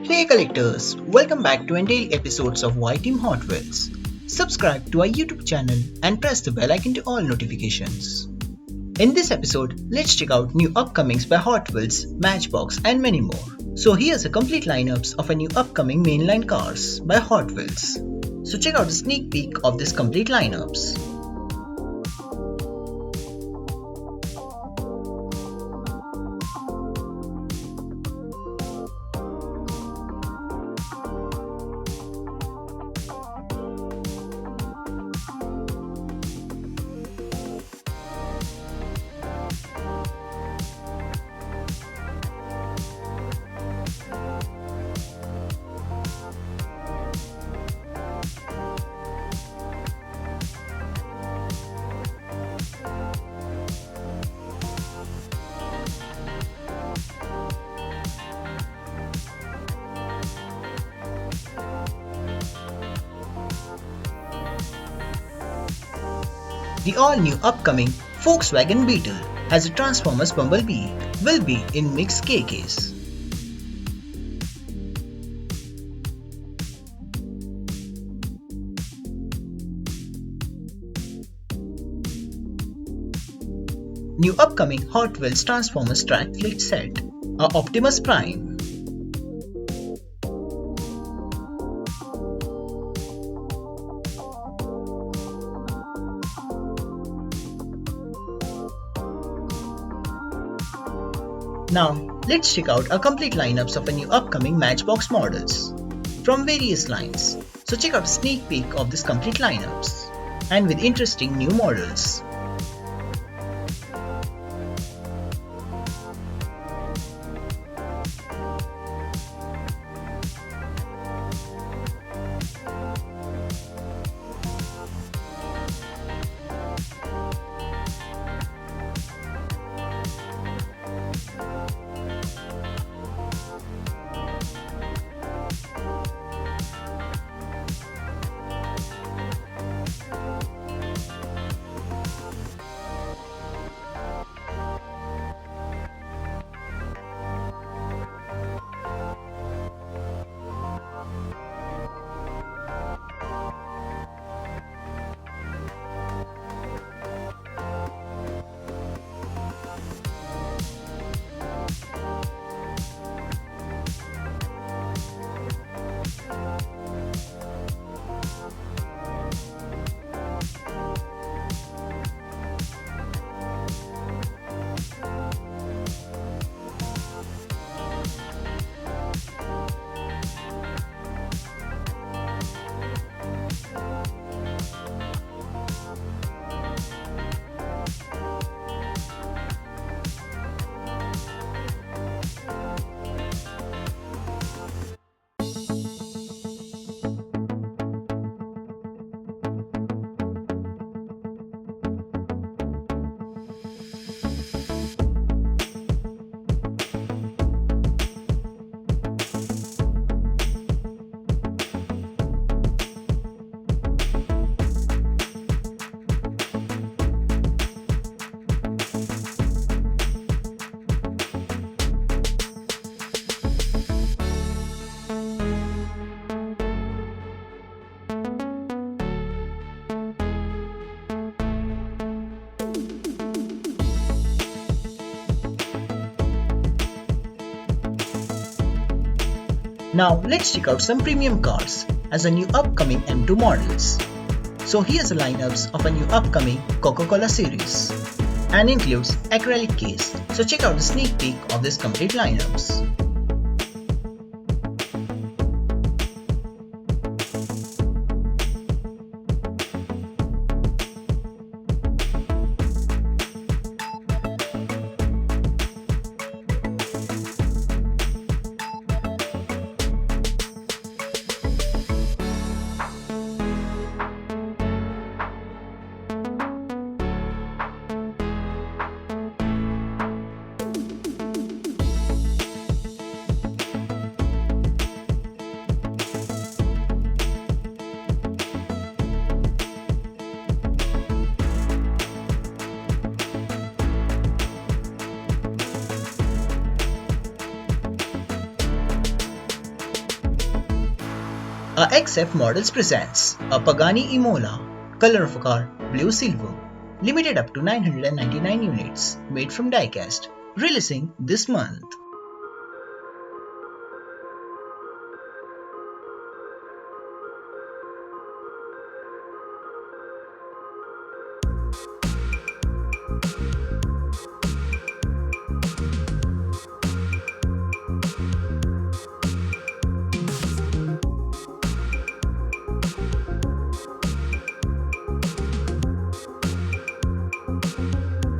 Hey collectors, welcome back to daily episodes of yteamhotwheels. Subscribe to our YouTube channel and press the bell icon to all notifications. In this episode, let's check out new upcomings by Hot Wheels, Matchbox and many more. So here's a complete lineups of a new upcoming mainline cars by Hot Wheels. So check out a sneak peek of this complete lineups. The all-new upcoming Volkswagen Beetle has a Transformers Bumblebee will be in mixed K case. New upcoming Hot Wheels Transformers track fleet set, a Optimus Prime. Now, let's check out a complete lineups of a new upcoming Matchbox models from various lines. So check out a sneak peek of this complete lineups and with interesting new models. Now let's check out some premium cars as a new upcoming M2 models. So here's the lineups of a new upcoming Coca-Cola series and includes acrylic case. So check out the sneak peek of this complete lineups. A XF Models presents a Pagani Imola, color of a car, blue silver, limited up to 999 units, made from Diecast, releasing this month.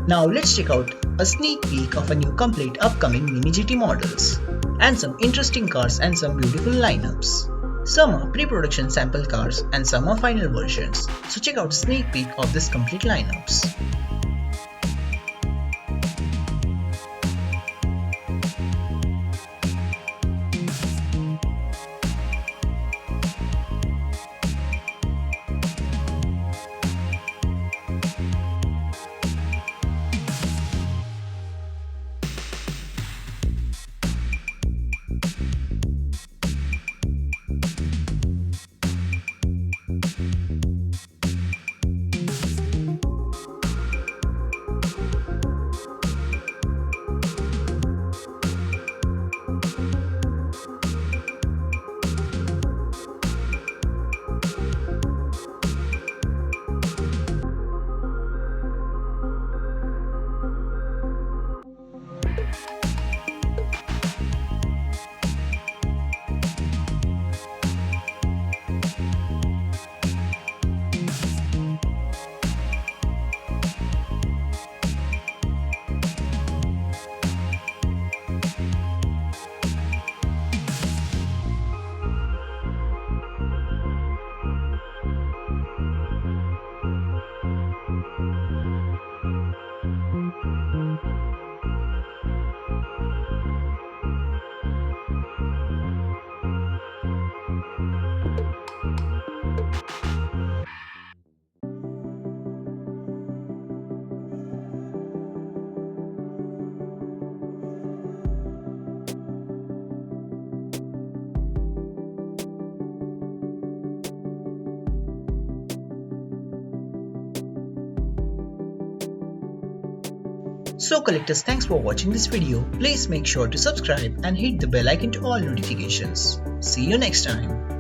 Now let's check out a sneak peek of a new complete upcoming Mini GT models, and some interesting cars and some beautiful lineups. Some are pre-production sample cars and some are final versions, so check out a sneak peek of this complete lineups. So collectors, thanks for watching this video. Please make sure to subscribe and hit the bell icon to all notifications. See you next time.